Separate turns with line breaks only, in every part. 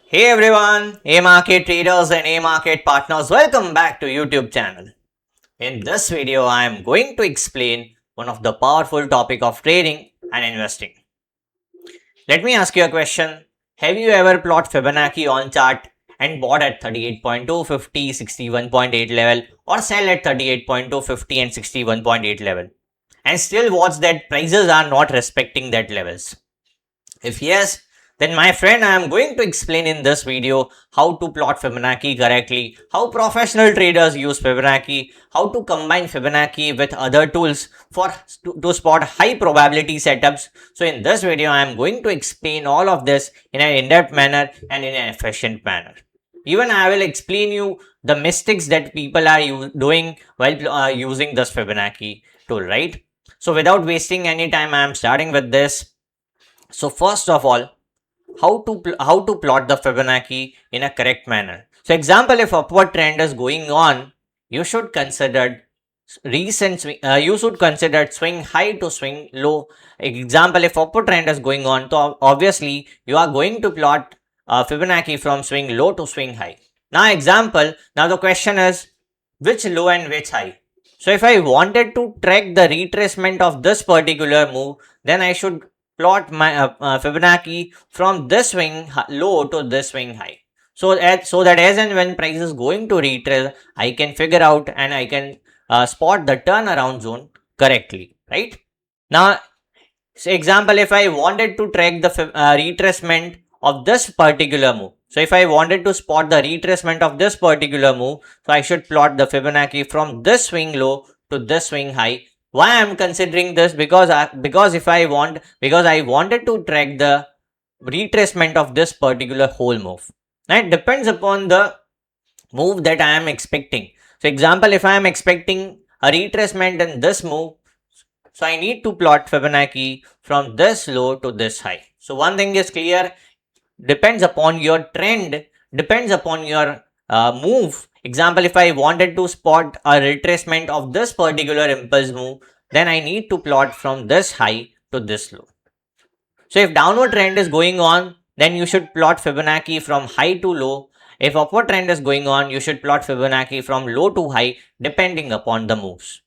Hey everyone, A-Market traders and A-Market partners, welcome back to YouTube channel. In this video, I am going to explain one of the powerful topic of trading and investing. Let me ask you a question. Have you ever plot Fibonacci on chart and bought at 38.2, 50, 61.8 level or sell at 38.2, 50 and 61.8 level and still watch that prices are not respecting that levels? If yes, then my friend, I am going to explain in this video how to plot Fibonacci correctly, how professional traders use Fibonacci, how to combine Fibonacci with other tools to spot high probability setups. So in this video, I am going to explain all of this in an in-depth manner and in an efficient manner. Even I will explain you the mistakes that people are doing while using this Fibonacci tool, right? So without wasting any time, I am starting with this. So first of all, how to plot the Fibonacci in a correct manner. So example, if upward trend is going on, you should consider swing high to swing low. Example, if upward trend is going on, so obviously you are going to plot Fibonacci from swing low to swing high. Now the question is which low and which high. So if I wanted to track the retracement of this particular move, then I should plot my Fibonacci from this swing low to this swing high. So that as and when price is going to retrace, I can figure out and I can spot the turnaround zone correctly, right? Now, say example, if I wanted to track the retracement of this particular move. So if I wanted to spot the retracement of this particular move, so I should plot the Fibonacci from this swing low to this swing high. Why I am considering this? Because I wanted to track the retracement of this particular whole move. It depends upon the move that I am expecting. So example, if I am expecting a retracement in this move, so I need to plot Fibonacci from this low to this high. So one thing is clear, depends upon your trend, depends upon your move. Example, if I wanted to spot a retracement of this particular impulse move, then I need to plot from this high to this low. So if downward trend is going on, then you should plot Fibonacci from high to low. If upward trend is going on, you should plot Fibonacci from low to high depending upon the moves.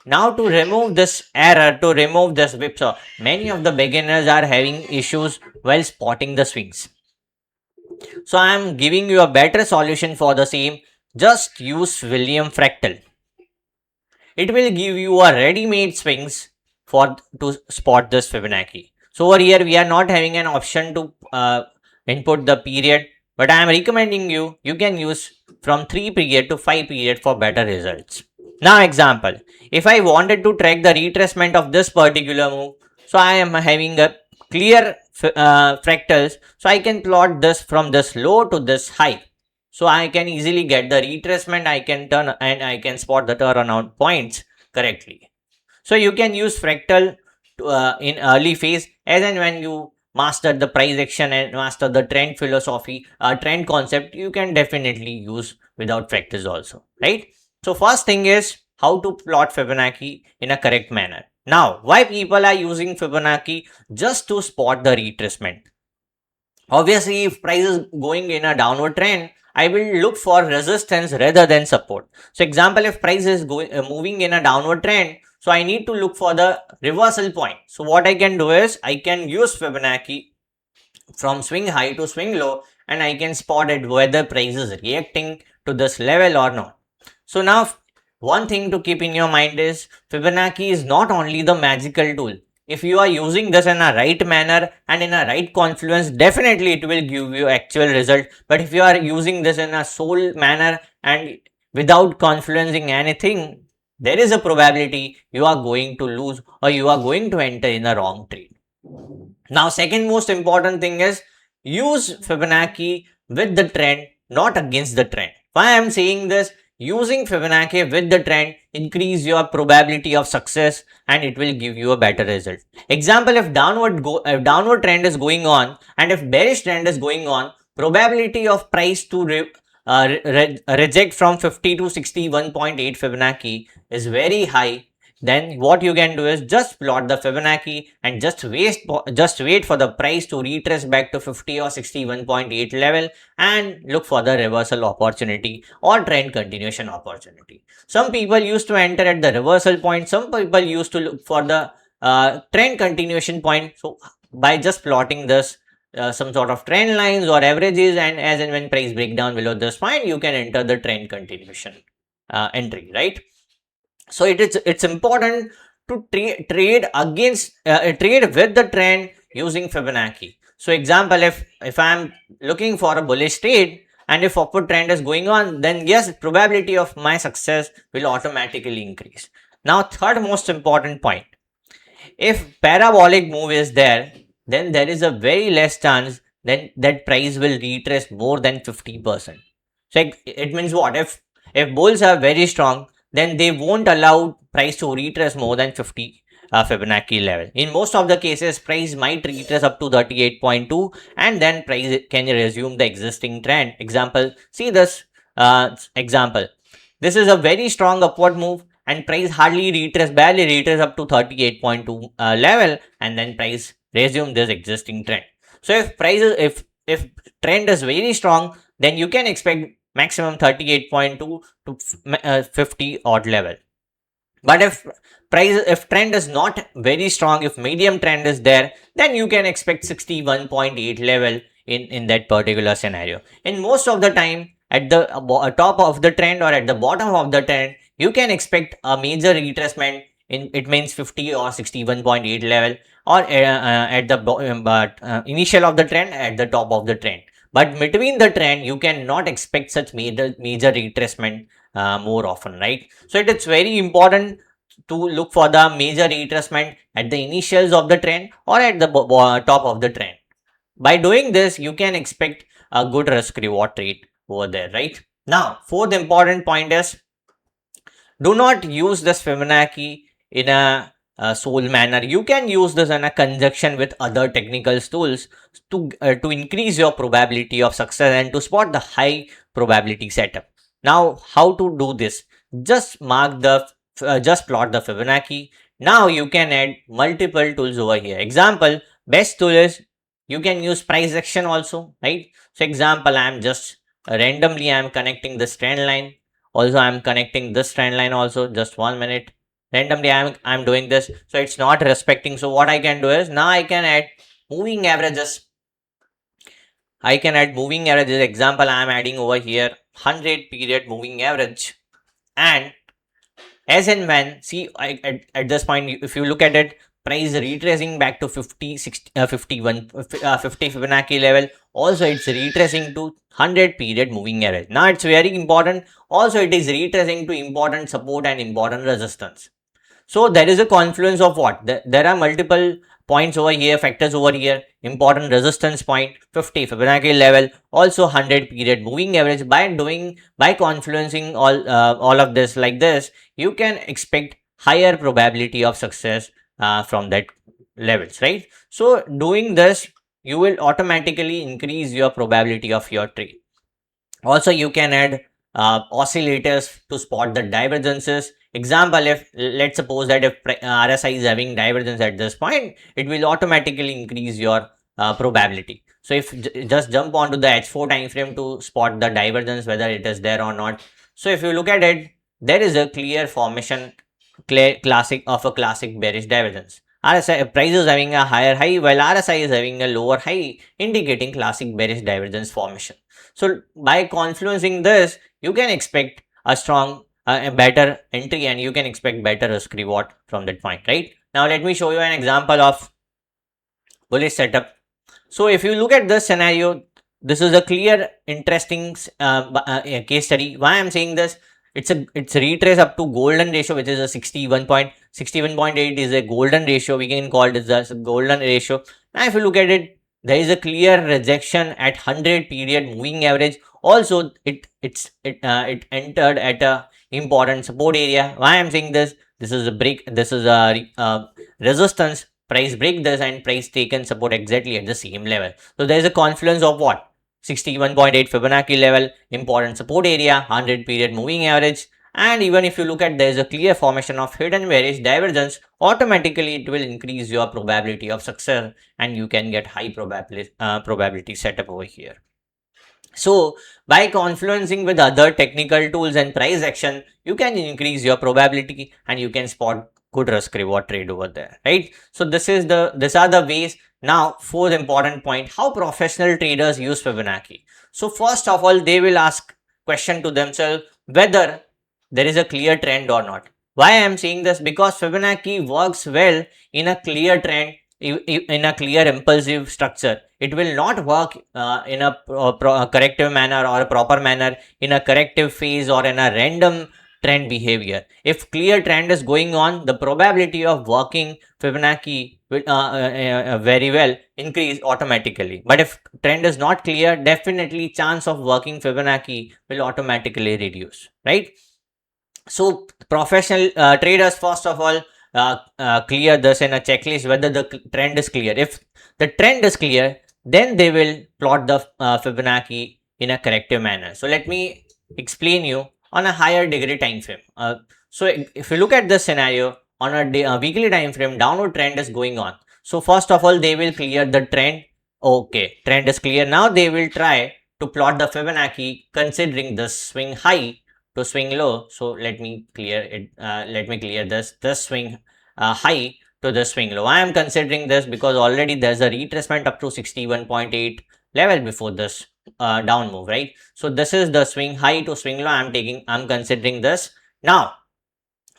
Now to remove this error, to remove this whipsaw, many of the beginners are having issues while spotting the swings. So I am giving you a better solution for the same. Just use William Fractal. It will give you a ready-made swings to spot this Fibonacci. So over here we are not having an option to input the period, but I am recommending you can use from 3 period to 5 period for better results. Now example, if I wanted to track the retracement of this particular move, so I am having a clear fractals, so I can plot this from this low to this high. So I can easily get the retracement, I can turn and I can spot the turnaround points correctly. So you can use fractal in early phase, as and when you master the price action and master the trend philosophy, trend concept, you can definitely use without fractals also, right? So first thing is how to plot Fibonacci in a correct manner. Now, why people are using Fibonacci? Just to spot the retracement. Obviously, if price is going in a downward trend, I will look for resistance rather than support. So example, if price is moving in a downward trend, so I need to look for the reversal point. So what I can do is I can use Fibonacci from swing high to swing low, and I can spot it whether price is reacting to this level or not. So now one thing to keep in your mind is Fibonacci is not only the magical tool. If you are using this in a right manner and in a right confluence, definitely it will give you actual result. But if you are using this in a soul manner and without confluencing anything, there is a probability you are going to lose or you are going to enter in a wrong trade. Now, second most important thing is use Fibonacci with the trend, not against the trend. Why I am saying this? Using Fibonacci with the trend increase your probability of success and it will give you a better result. Example, if downward trend is going on and if bearish trend is going on, probability of price to reject from 50 to 61.8 Fibonacci is very high then what you can do is just plot the Fibonacci and just wait for the price to retrace back to 50 or 61.8 level and look for the reversal opportunity or trend continuation opportunity. Some people used to enter at the reversal point, some people used to look for the trend continuation point. So by just plotting this some sort of trend lines or averages, and as and when price break down below this point, you can enter the trend continuation entry, right? So it's important to trade against trade with the trend using Fibonacci. So example, if I'm looking for a bullish trade and if upward trend is going on, then yes, probability of my success will automatically increase. Now, third most important point, if parabolic move is there, then there is a very less chance that price will retrace more than 50%. So it means what? If bulls are very strong, then they won't allow price to retrace more than 50 Fibonacci level. In most of the cases, price might retrace up to 38.2 and then price can resume the existing trend. Example, see this example. This is a very strong upward move and price hardly retrace, barely retrace up to 38.2 level, and then price resume this existing trend. So if trend is very strong, then you can expect maximum 38.2 to 50 odd level. But if trend is not very strong, if medium trend is there, then you can expect 61.8 level in that particular scenario. In most of the time, at the top of the trend or at the bottom of the trend, you can expect a major retracement in, it means 50 or 61.8 level, or at the initial of the trend, at the top of the trend. But between the trend, you cannot expect such major retracement more often, right? So it is very important to look for the major retracement at the initials of the trend or at the top of the trend. By doing this, you can expect a good risk reward rate over there, right? Now, fourth important point is, do not use this Fibonacci in a sole manner. You can use this in a conjunction with other technical tools to increase your probability of success and to spot the high probability setup. Now, how to do this? Just just plot the Fibonacci. Now you can add multiple tools over here. Example, best tool is you can use price action also, right? So example, I'm just randomly I'm connecting this trend line. Also, I'm connecting this trend line also. Just 1 minute. Randomly, I'm doing this. So it's not respecting. So what I can do is, now I can add moving averages. I can add moving averages. Example, I'm adding over here 100 period moving average. And as and when, see, at this point, if you look at it, price retracing back to 50, 60, 51, 50 Fibonacci level. Also, it's retracing to 100 period moving average. Now, it's very important. Also, it is retracing to important support and important resistance. So there is a confluence of what? There are multiple points over here, factors over here, important resistance point, 50 Fibonacci level, also 100 period moving average. By confluencing all of this like this, you can expect higher probability of success from that levels, right? So doing this, you will automatically increase your probability of your trade. Also, you can add oscillators to spot the divergences. Example, if let's suppose that if RSI is having divergence at this point, it will automatically increase your probability. So if just jump onto the H4 time frame to spot the divergence, whether it is there or not. So if you look at it, there is a clear formation, classic bearish divergence. RSI price is having a higher high while RSI is having a lower high, indicating classic bearish divergence formation. So by confluencing this, you can expect a strong, a better entry, and you can expect better risk reward from that point, right? Now let me show you an example of bullish setup. So if you look at this scenario, this is a clear, interesting case study. Why I'm saying this? It's a retrace up to golden ratio, which is a 61.8 is a golden ratio. We can call it as a golden ratio. Now if you look at it, there is a clear rejection at 100 period moving average. Also, it entered at a important support area. Why I'm saying this? This is a break. This is a resistance. Price break this and price taken support exactly at the same level. So there is a confluence of what? 61.8 Fibonacci level, important support area, 100 period moving average, And even if you look at there is a clear formation of hidden bearish divergence, automatically it will increase your probability of success and you can get high probability setup over here. So by confluencing with other technical tools and price action, you can increase your probability and you can spot good risk reward trade over there, right? So these are the ways. Now, fourth important point, how professional traders use Fibonacci. So first of all, they will ask question to themselves whether there is a clear trend or not. Why I am saying this? Because Fibonacci works well in a clear trend, in a clear impulsive structure. It will not work in a corrective manner or a proper manner, in a corrective phase or in a random trend behavior. If clear trend is going on, the probability of working Fibonacci will very well increase automatically. But if trend is not clear, definitely chance of working Fibonacci will automatically reduce, right? So professional traders first of all clear this in a checklist whether the trend is clear. If the trend is clear, then they will plot the Fibonacci in a corrective manner. So let me explain you on a higher degree time frame. So if you look at this scenario on a weekly time frame, downward trend is going on. So first of all, they will clear the trend. Okay, trend is clear. Now they will try to plot the Fibonacci considering the swing high to swing low. So let me clear it. Let me clear this swing high to the swing low. I am considering this because already there's a retracement up to 61.8 level before this down move, right? So this is the swing high to swing low. I'm considering this. Now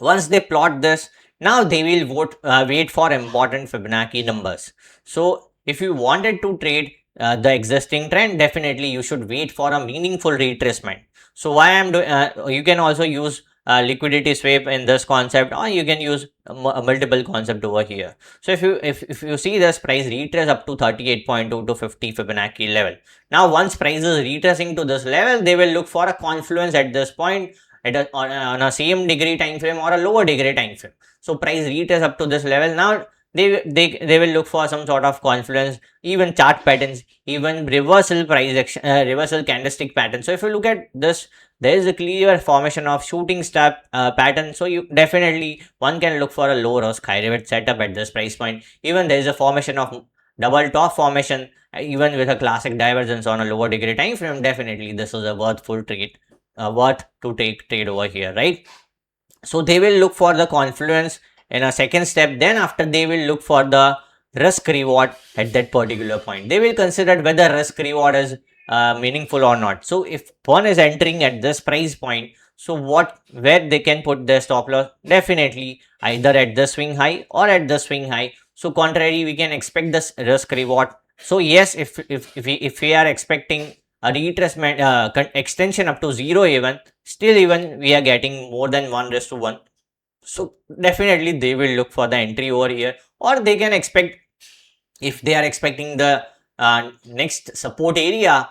once they plot this, now they will wait for important Fibonacci numbers. So if you wanted to trade the existing trend, definitely you should wait for a meaningful retracement. So why I'm doing, you can also use liquidity sweep in this concept, or you can use a multiple concept over here. So if you see this price retrace up to 38.2 to 50 Fibonacci level. Now once price is retracing to this level, they will look for a confluence at this point on a same degree time frame or a lower degree time frame. So price retrace up to this level. Now they will look for some sort of confluence, even chart patterns, even reversal price action, reversal candlestick pattern. So if you look at this, there is a clear formation of shooting star pattern. So you definitely one can look for a low risk high reward setup at this price point. Even there is a formation of double top formation, even with a classic divergence on a lower degree time frame. Definitely this is a worthful trade, worth to take trade over here, right? So they will look for the confluence in a second step. Then after, they will look for the risk reward at that particular point. They will consider whether risk reward is meaningful or not. So if one is entering at this price point, so where they can put their stop loss? Definitely either at the swing high or at the swing high. So contrary, we can expect this risk reward. So yes, if we are expecting a retracement extension up to 0 even, still even we are getting more than 1:1. So definitely they will look for the entry over here, or they can expect, if they are expecting the next support area,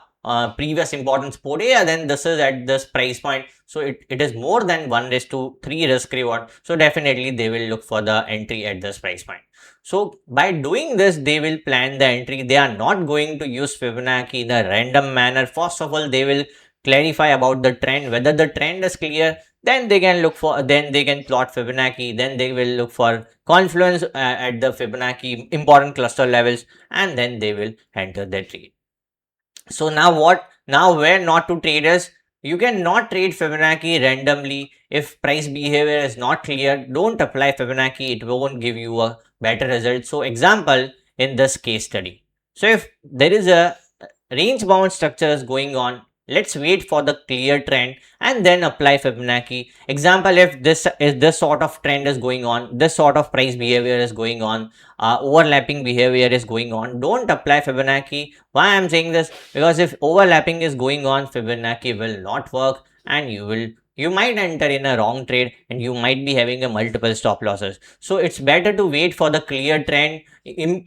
previous important support area, then this is at this price point. So it is more than 1:3 risk reward. So definitely they will look for the entry at this price point. So by doing this, they will plan the entry. They are not going to use Fibonacci in a random manner. First of all, they will clarify about the trend, whether the trend is clear. Then they can plot Fibonacci. Then they will look for confluence at the Fibonacci important cluster levels, and then they will enter the trade. So now where not to traders, you cannot trade Fibonacci randomly. If price behavior is not clear, don't apply Fibonacci. It won't give you a better result. So example in this case study. So if there is a range bound structure is going on, let's wait for the clear trend and then apply Fibonacci. Example, if this sort of trend is going on, this sort of price behavior is going on, overlapping behavior is going on, don't apply Fibonacci. Why I'm saying this? Because if overlapping is going on, Fibonacci will not work, and you might enter in a wrong trade and you might be having a multiple stop losses. So it's better to wait for the clear trend.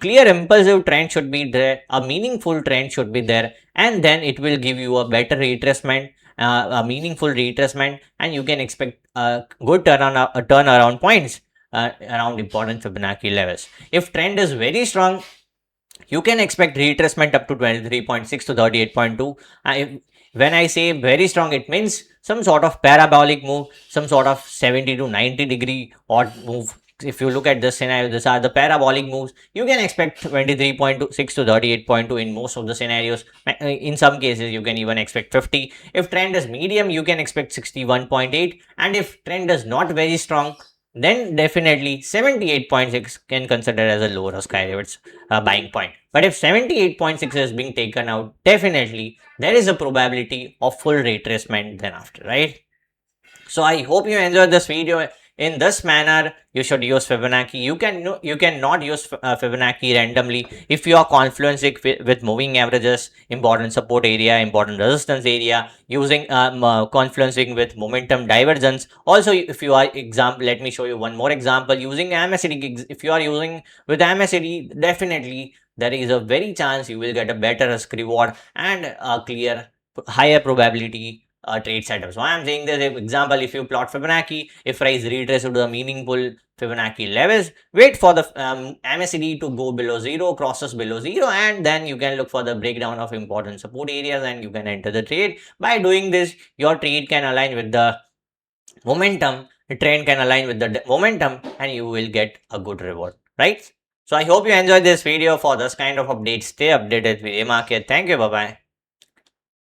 Clear impulsive trend should be there, a meaningful trend should be there, and then it will give you a better retracement, a meaningful retracement, and you can expect a good turnaround points around important Fibonacci levels. If trend is very strong, you can expect retracement up to 23.6 to 38.2. When I say very strong, it means some sort of parabolic move, some sort of 70 to 90 degree odd move. If you look at this scenario, these are the parabolic moves. You can expect 23.6 to 38.2 in most of the scenarios. In some cases, you can even expect 50. If trend is medium, you can expect 61.8. And if trend is not very strong, then definitely 78.6 can consider as a low risk high rewards buying point. But if 78.6 is being taken out, definitely there is a probability of full retracement then after, right? So I hope you enjoyed this video. In this manner, you should use Fibonacci. You can not use Fibonacci randomly if you are confluencing with moving averages, important support area, important resistance area, using confluencing with momentum divergence. Also, if you are let me show you one more example using MACD. If you are using with MACD, definitely there is a very chance you will get a better risk reward and a clear higher probability trade setup. So I am saying this example, if you plot Fibonacci, if price retraces to the meaningful Fibonacci levels, wait for the MACD to go below 0, crosses below 0, and then you can look for the breakdown of important support areas and you can enter the trade. By doing this, your trade can align with the momentum, the trend can align with the momentum, and you will get a good reward, right? So I hope you enjoyed this video. For this kind of updates, stay updated with AMarkets. Thank you. Bye bye.